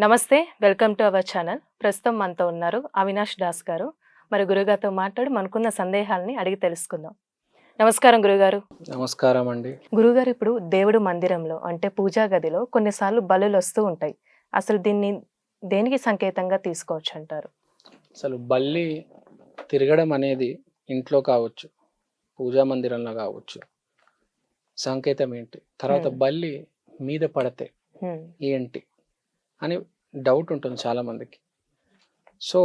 నమస్తే, welcome to our channel. ప్రస్తుతం మనతో ఉన్నారు అవినాష్ దాస్ గారు. మరి గురుగారితో మాట్లాడి మనకున్న సందేహాలని అడిగి తెలుసుకుందాం. నమస్కారం గురుగారు. నమస్కారం అండి. గురుగారు, ఇప్పుడు దేవుడు మందిరంలో అంటే పూజా గదిలో కొన్నిసార్లు బలులు వస్తూ ఉంటాయి. అసలు దీన్ని దేనికి సంకేతంగా తీసుకోవచ్చు అంటారు? అసలు బల్లి తిరగడం అనేది ఇంట్లో కావచ్చు, పూజా మందిరంలో కావచ్చు, సంకేతం ఏంటి? తర్వాత బల్లి మీద పడితే ఏంటి అని డౌట్ ఉంటుంది చాలామందికి. సో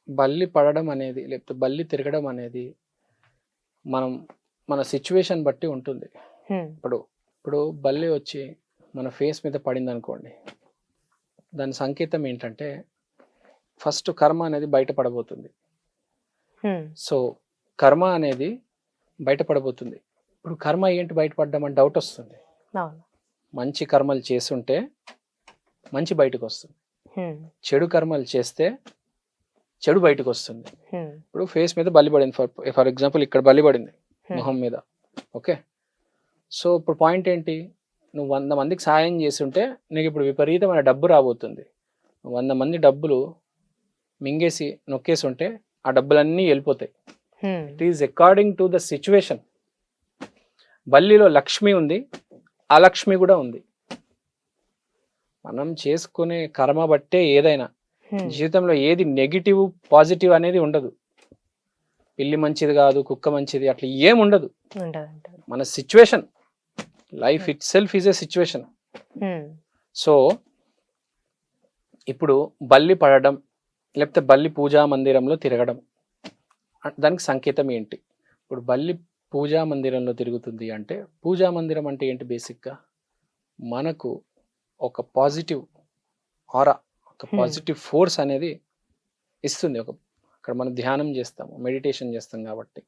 బల్లి పడడం అనేది లేకపోతే బల్లి తిరగడం అనేది మన సిచ్యువేషన్ బట్టి ఉంటుంది. ఇప్పుడు బల్లి వచ్చి మన ఫేస్ మీద పడింది అనుకోండి, దాని సంకేతం ఏంటంటే ఫస్ట్ కర్మ అనేది బయటపడబోతుంది. సో కర్మ అనేది బయటపడబోతుంది. ఇప్పుడు కర్మ ఏంటి బయటపడ్డం అని డౌట్ వస్తుంది. మంచి కర్మలు చేస్తుంటే మంచి బయటకు వస్తుంది, చెడు కర్మలు చేస్తే చెడు బయటకు వస్తుంది. ఇప్పుడు ఫేస్ మీద బల్లి పడింది, ఫర్ ఎగ్జాంపుల్ ఇక్కడ బల్లి పడింది మొహం మీద. ఓకే, సో ఇప్పుడు పాయింట్ ఏంటి? నువ్వు 100 మందికి సాయం చేస్తుంటే నీకు ఇప్పుడు విపరీతమైన డబ్బు రాబోతుంది. 100 మంది డబ్బులు మింగేసి నొక్కేసి ఉంటే ఆ డబ్బులన్నీ వెళ్ళిపోతాయి. It is according to the situation. బల్లిలో లక్ష్మి ఉంది, అలక్ష్మి కూడా ఉంది. మనం చేసుకునే కర్మ బట్టే ఏదైనా జీవితంలో ఏది నెగిటివ్ పాజిటివ్ అనేది ఉండదు. పిల్లి మంచిది కాదు, కుక్క మంచిది, అట్లా ఏం ఉండదు. మన situation, life it self is a situation. So ఇప్పుడు బల్లి పడడం లేకపోతే బల్లి పూజా మందిరంలో తిరగడం, దానికి సంకేతం ఏంటి? ఇప్పుడు బల్లి పూజా మందిరంలో తిరుగుతుంది అంటే, పూజా మందిరం అంటే ఏంటి? బేసిక్గా మనకు ఒక పాజిటివ్ ఆరా, ఒక పాజిటివ్ ఫోర్స్ అనేది ఇస్తుంది. అక్కడ మనం ధ్యానం చేస్తాము, మెడిటేషన్ చేస్తాం కాబట్టి.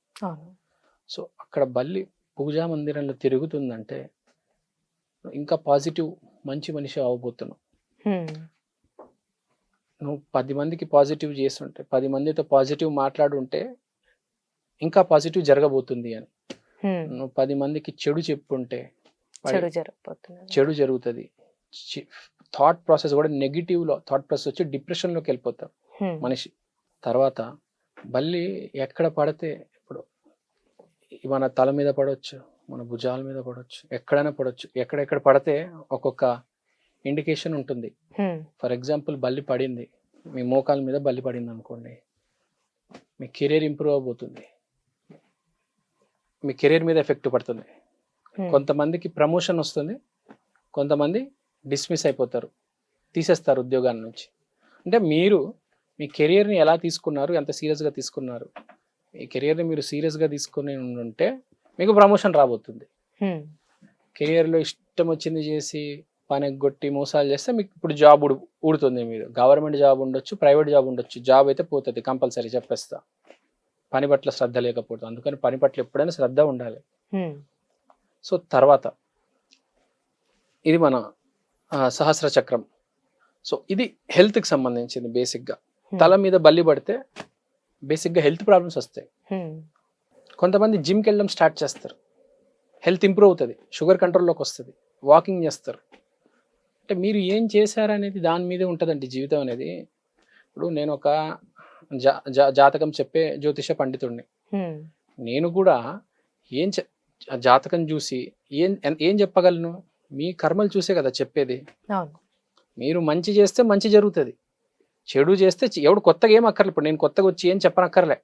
సో అక్కడ బల్లి పూజా మందిరంలో తిరుగుతుందంటే ఇంకా పాజిటివ్ మంచి మనిషి అవ్వబోతున్నావు. నువ్వు 10 మందికి పాజిటివ్ చేస్తుంటే, 10 మందితో పాజిటివ్ మాట్లాడుంటే ఇంకా పాజిటివ్ జరగబోతుంది అని. నువ్వు 10 మందికి చెడు చెప్పుంటే చెడు జరుగుతుంది. థాట్ ప్రాసెస్ కూడా నెగిటివ్ లో థాట్ ప్రాసెస్ వచ్చి డిప్రెషన్ లోకి వెళ్ళిపోతారు మనిషి. తర్వాత బల్లి ఎక్కడ పడితే, ఇప్పుడు మన తల మీద పడవచ్చు, మన భుజాల మీద పడవచ్చు, ఎక్కడైనా పడవచ్చు. ఎక్కడెక్కడ పడితే ఒక్కొక్క ఇండికేషన్ ఉంటుంది. ఫర్ ఎగ్జాంపుల్ బల్లి పడింది, మీ మోకాల మీద బల్లి పడింది అనుకోండి, మీ కెరీర్ ఇంప్రూవ్ అవబోతుంది, మీ కెరీర్ మీద ఎఫెక్ట్ పడుతుంది. కొంతమందికి ప్రమోషన్ వస్తుంది, కొంతమంది డిస్మిస్ అయిపోతారు, తీసేస్తారు ఉద్యోగాల నుంచి. అంటే మీరు మీ కెరియర్ని ఎలా తీసుకున్నారు, ఎంత సీరియస్గా తీసుకున్నారు. మీ కెరియర్ని మీరు సీరియస్గా తీసుకుని ఉంటే మీకు ప్రమోషన్ రాబోతుంది. కెరియర్లో ఇష్టం వచ్చింది చేసి పని ఎగ్గొట్టి మోసాలు చేస్తే మీకు ఇప్పుడు జాబ్ ఊడుతుంది. మీరు గవర్నమెంట్ జాబ్ ఉండొచ్చు, ప్రైవేట్ జాబ్ ఉండొచ్చు, జాబ్ అయితే పోతుంది కంపల్సరీ, చెప్పేస్తా. పని పట్ల శ్రద్ధ లేకపోతే, అందుకని పని పట్ల ఎప్పుడైనా శ్రద్ధ ఉండాలి. సో తర్వాత ఇది మన సహస్ర చక్రం. సో ఇది హెల్త్కి సంబంధించింది. బేసిక్గా తల మీద బల్లి పడితే బేసిక్గా హెల్త్ ప్రాబ్లమ్స్ వస్తాయి. కొంతమంది జిమ్కి వెళ్ళడం స్టార్ట్ చేస్తారు, హెల్త్ ఇంప్రూవ్ అవుతుంది, షుగర్ కంట్రోల్లోకి వస్తుంది, వాకింగ్ చేస్తారు. అంటే మీరు ఏం చేశారనేది దాని మీదే ఉంటుందండి జీవితం అనేది. ఇప్పుడు నేను ఒక జాతకం చెప్పే జ్యోతిష పండితుడిని. నేను కూడా జాతకం చూసి ఏం చెప్పగలను? మీ కర్మలు చూసే కదా చెప్పేది. మీరు మంచి చేస్తే మంచి జరుగుతుంది, చెడు చేస్తే ఎవడు కొత్తగా ఏం అక్కర్లే. ఇప్పుడు నేను కొత్తగా వచ్చి ఏం చెప్పనక్కర్లే.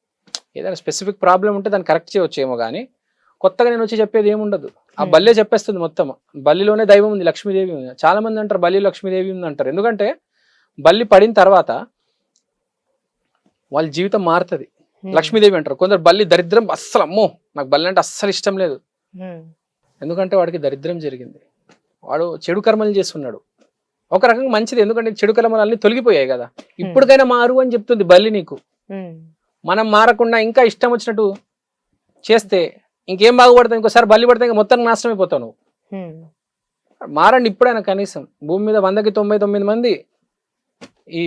ఏదైనా స్పెసిఫిక్ ప్రాబ్లం ఉంటే దాన్ని కరెక్ట్ చేయవచ్చేమో, కానీ కొత్తగా నేను వచ్చి చెప్పేది ఏముండదు. ఆ బల్లే చెప్పేస్తుంది మొత్తం. బల్లిలోనే దైవం ఉంది, లక్ష్మీదేవి ఉంది. చాలా మంది అంటారు బల్లి లక్ష్మీదేవి ఉంది అంటారు. ఎందుకంటే బల్లి పడిన తర్వాత వాళ్ళ జీవితం మారుతుంది, లక్ష్మీదేవి అంటారు. కొందరు బల్లి దరిద్రం, అస్సలు అమ్మో నాకు బల్లి అంటే అస్సలు ఇష్టం లేదు. ఎందుకంటే వాడికి దరిద్రం జరిగింది, వాడు చెడు కర్మలు చేస్తున్నాడు. ఒక రకంగా మంచిది, ఎందుకంటే చెడు కర్మలు అన్ని తొలగిపోయాయి కదా. ఇప్పటికైనా మారు అని చెప్తుంది బల్లి నీకు. మనం మారకుండా ఇంకా ఇష్టం వచ్చినట్టు చేస్తే ఇంకేం బాగుపడతావు? ఇంకోసారి బల్లి పడితే ఇంకా మొత్తం నాశనం అయిపోతావు నువ్వు. మారండి ఇప్పుడైనా. కనీసం భూమి మీద 100కి 99 మంది ఈ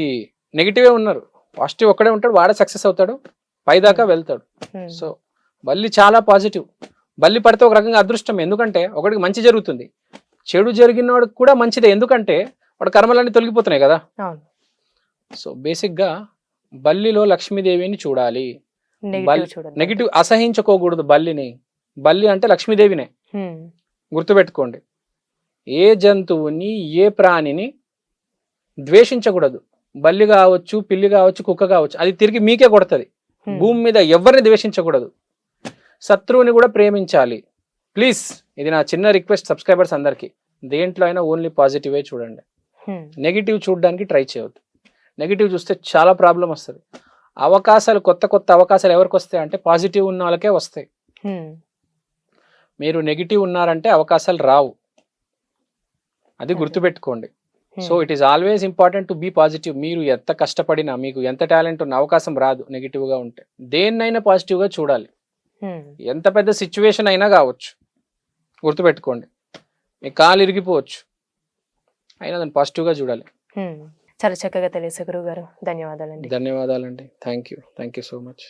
నెగిటివే ఉన్నారు, పాజిటివ్ ఒక్కడే ఉంటాడు, వాడే సక్సెస్ అవుతాడు, పైదాకా వెళ్తాడు. సో బల్లి చాలా పాజిటివ్. బల్లి పడితే ఒక రకంగా అదృష్టం, ఎందుకంటే ఒకటికి మంచి జరుగుతుంది, చెడు జరిగిన వాడికి కూడా మంచిదే. ఎందుకంటే వాడు కర్మలన్నీ తొలగిపోతున్నాయి కదా. అవును. సో బేసిక్గా బల్లిలో లక్ష్మీదేవిని చూడాలి. నెగిటివ్ చూడండి. నెగిటివ్ అసహించుకోకూడదు బల్లిని. బల్లి అంటే లక్ష్మీదేవినే, గుర్తుపెట్టుకోండి. ఏ జంతువుని ఏ ప్రాణిని ద్వేషించకూడదు. బల్లి కావచ్చు, పిల్లి కావచ్చు, కుక్క కావచ్చు, అది తిరిగి మీకే కొడుతుంది. భూమి మీద ఎవరిని ద్వేషించకూడదు. శత్రువుని కూడా ప్రేమించాలి. ప్లీజ్, ఇది నా చిన్న రిక్వెస్ట్ సబ్స్క్రైబర్స్ అందరికీ. దేంట్లో అయినా ఓన్లీ పాజిటివే చూడండి. నెగిటివ్ చూడడానికి ట్రై చేయవద్దు. నెగిటివ్ చూస్తే చాలా ప్రాబ్లం వస్తుంది. అవకాశాలు, కొత్త కొత్త అవకాశాలు ఎవరికి వస్తాయి అంటే పాజిటివ్ ఉన్న వాళ్ళకే వస్తాయి. మీరు నెగిటివ్ ఉన్నారంటే అవకాశాలు రావు, అది గుర్తుపెట్టుకోండి. So it is always important to be positive. మీరు ఎంత కష్టపడినా, మీకు ఎంత టాలెంట్ ఉన్న అవకాశం రాదు నెగిటివ్గా ఉంటే. దేన్నైనా పాజిటివ్గా చూడాలి. ఎంత పెద్ద సిచ్యువేషన్ అయినా కావచ్చు, గుర్తుపెట్టుకోండి. మీ కాలు ఇరిగిపోవచ్చు, అయినా దాన్ని పాజిటివ్గా చూడాలి. చాలా చక్కగా తెలియదు గురువు గారు. ధన్యవాదాలండి. ధన్యవాదాలండి. Thank you so much.